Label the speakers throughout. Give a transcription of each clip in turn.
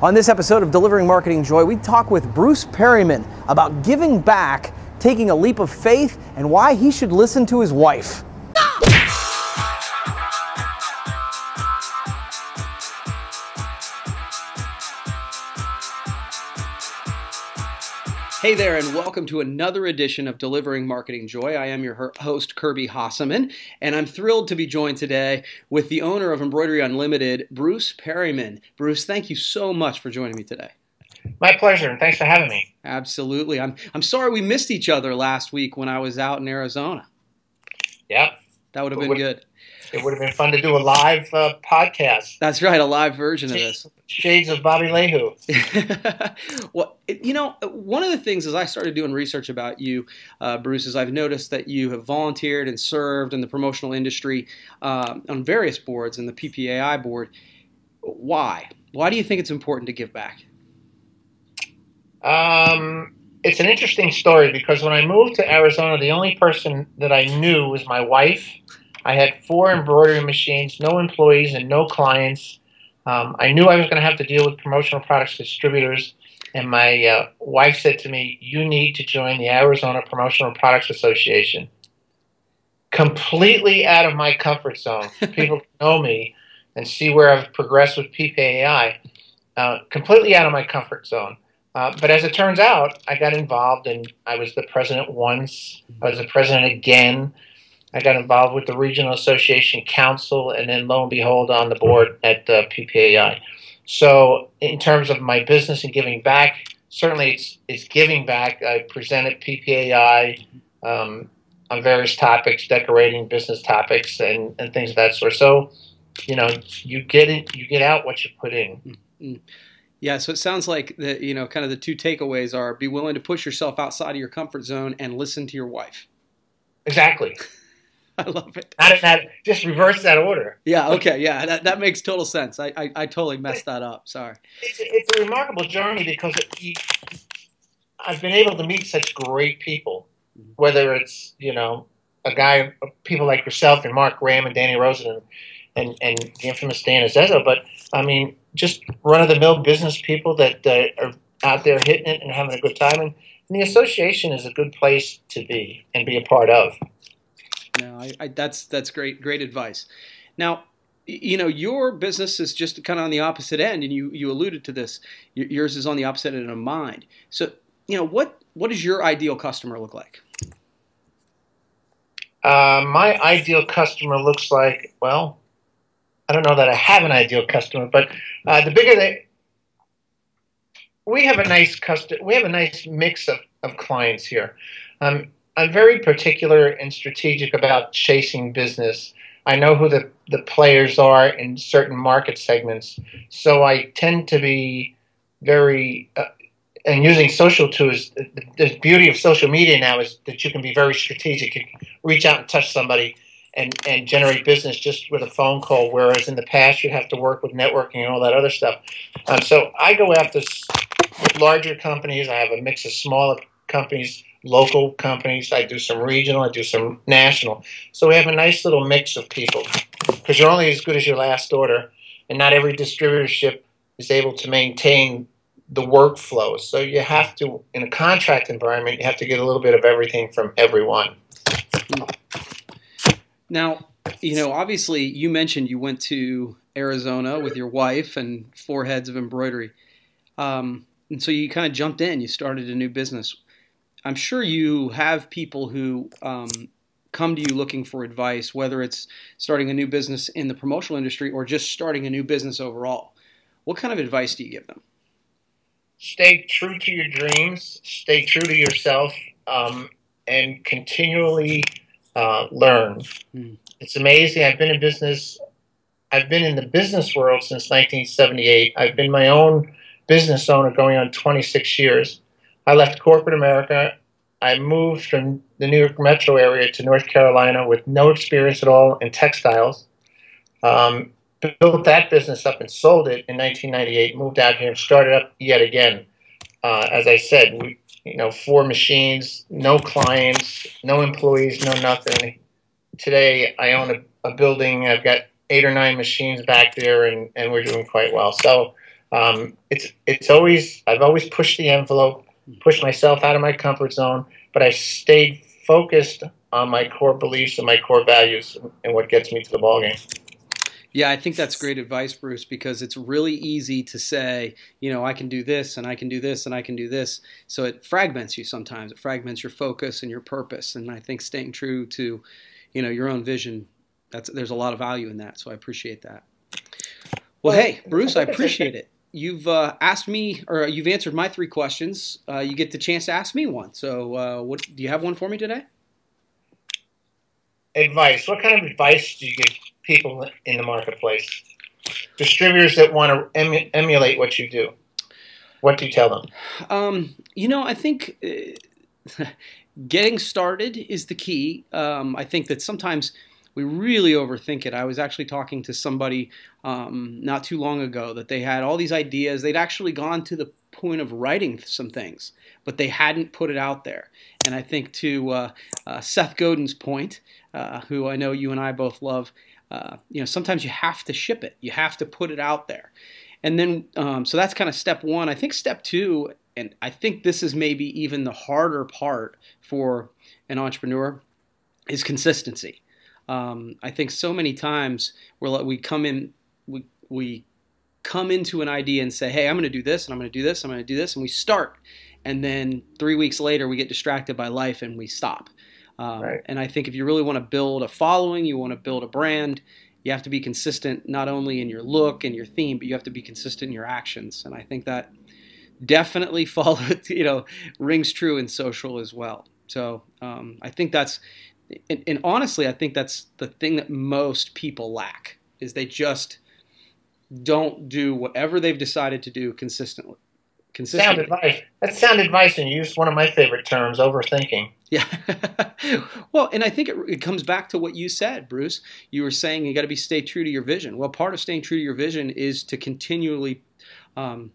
Speaker 1: On this episode of Delivering Marketing Joy, we talk with Bruce Perryman about giving back, taking a leap of faith, and why he should listen to his wife. Hey there, and welcome to another edition of Delivering Marketing Joy. I am your host, Kirby Hasseman, and I'm thrilled to be joined today with the owner of Embroidery Unlimited, Bruce Perryman. Bruce, thank you so much for joining me today.
Speaker 2: My pleasure, and thanks for having me.
Speaker 1: Absolutely. I'm sorry we missed each other last week when I was out in Arizona.
Speaker 2: Yep.
Speaker 1: That would have been good.
Speaker 2: It would have been fun to do a live podcast.
Speaker 1: That's right, a live version of this.
Speaker 2: Shades of Bobby Lehu.
Speaker 1: Well, one of the things as I started doing research about you, Bruce, is I've noticed that you have volunteered and served in the promotional industry on various boards and the PPAI board. Why? Why do you think it's important to give back?
Speaker 2: It's an interesting story because when I moved to Arizona, the only person that I knew was my wife. I had 4 embroidery machines, no employees, and no clients. I knew I was going to have to deal with promotional products distributors, and my wife said to me, "You need to join the Arizona Promotional Products Association." Completely out of my comfort zone. People know me and see where I've progressed with PPAI. Completely out of my comfort zone. But as it turns out, I got involved, and I was the president once. I was the president again. I got involved with the Regional Association Council, and then lo and behold, on the board at PPAI. So in terms of my business and giving back, certainly it's giving back. I present at PPAI on various topics, decorating business topics, and things of that sort. So, you get out what you put in.
Speaker 1: Mm-hmm. Yeah, so it sounds like kind of the two takeaways are be willing to push yourself outside of your comfort zone and listen to your wife.
Speaker 2: Exactly.
Speaker 1: I love it.
Speaker 2: Just reverse that order.
Speaker 1: Yeah, okay, yeah, that makes total sense. I totally messed that up, sorry.
Speaker 2: It's a remarkable journey because I've been able to meet such great people, whether it's, people like yourself and Mark Graham and Danny Rosen and the infamous Dan Azezo, but I mean, just run-of-the-mill business people that are out there hitting it and having a good time, and the association is a good place to be and be a part of.
Speaker 1: No, that's great advice. Now, your business is just kind of on the opposite end, and you alluded to this. Yours is on the opposite end of mine. So, what does your ideal customer look like?
Speaker 2: My ideal customer looks like, well, I don't know that I have an ideal customer, but the bigger we have a nice mix of clients here. I'm very particular and strategic about chasing business. I know who the players are in certain market segments, so I tend to be very and using social tools. The beauty of social media now is that you can be very strategic. You can reach out and touch somebody and generate business just with a phone call, whereas in the past you'd have to work with networking and all that other stuff. So I go after larger companies. I have a mix of smaller companies, local companies. I do some regional. I do some national. So we have a nice little mix of people because you're only as good as your last order, and not every distributorship is able to maintain the workflow. So you have to, in a contract environment, you have to get a little bit of everything from everyone.
Speaker 1: Now, obviously you mentioned you went to Arizona with your wife and 4 heads of embroidery. And so you kind of jumped in. You started a new business. I'm sure you have people who come to you looking for advice, whether it's starting a new business in the promotional industry or just starting a new business overall. What kind of advice do you give them?
Speaker 2: Stay true to your dreams. Stay true to yourself, and continually learn. It's amazing. I've been in the business world since 1978. I've been my own business owner going on 26 years. I left corporate America. I moved from the New York metro area to North Carolina with no experience at all in textiles. Built that business up and sold it in 1998, moved out here and started up yet again. As I said, 4 machines, no clients, no employees, no nothing. Today, I own a building. I've got 8 or 9 machines back there, and we're doing quite well. So It's always, I've always pushed the envelope, pushed myself out of my comfort zone, but I stayed focused on my core beliefs and my core values and what gets me to the ballgame.
Speaker 1: Yeah, I think that's great advice, Bruce, because it's really easy to say, you know, I can do this and I can do this and I can do this. So it fragments you sometimes. It fragments your focus and your purpose. And I think staying true to, you know, your own vision, there's a lot of value in that. So I appreciate that. Well, hey, Bruce, I appreciate it. You've asked me, or you've answered my 3 questions. You get the chance to ask me one. So what do you have one for me today?
Speaker 2: Advice. What kind of advice do you give people in the marketplace? Distributors that want to emulate what you do. What do you tell them?
Speaker 1: You know, I think getting started is the key. I think that sometimes we really overthink it. I was actually talking to somebody not too long ago that they had all these ideas. They'd actually gone to the point of writing some things, but they hadn't put it out there. And I think to Seth Godin's point, who I know you and I both love, you know, sometimes you have to ship it. You have to put it out there. And then, so that's kind of step 1. I think step 2, and I think this is maybe even the harder part for an entrepreneur, is consistency. I think so many times we come into an idea and say, hey, I'm going to do this, and I'm going to do this, I'm going to do this, and we start. And then 3 weeks later, we get distracted by life and we stop. Right. And I think if you really want to build a following, you want to build a brand, you have to be consistent not only in your look and your theme, but you have to be consistent in your actions. And I think that definitely rings true in social as well. So I think that's, and honestly, I think that's the thing that most people lack, is they just don't do whatever they've decided to do consistently.
Speaker 2: Sound advice. That's sound advice, and you used one of my favorite terms, overthinking.
Speaker 1: Yeah. Well, and I think it comes back to what you said, Bruce. You were saying you got to stay true to your vision. Well, part of staying true to your vision is to continually act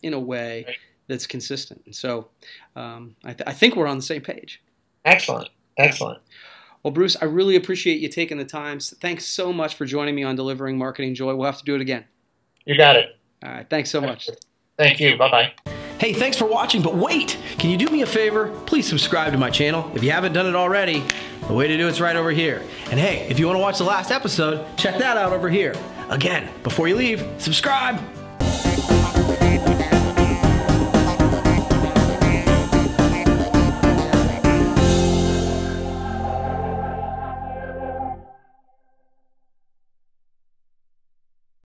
Speaker 1: in a way that's consistent. And so I think we're on the same page.
Speaker 2: Excellent. Excellent.
Speaker 1: Well, Bruce, I really appreciate you taking the time. Thanks so much for joining me on Delivering Marketing Joy. We'll have to do it again.
Speaker 2: You got it.
Speaker 1: All right. Thanks so much.
Speaker 2: Thank you. Bye-bye.
Speaker 1: Hey, thanks for watching, but wait! Can you do me a favor? Please subscribe to my channel. If you haven't done it already, the way to do it's right over here. And hey, if you want to watch the last episode, check that out over here. Again, before you leave, subscribe!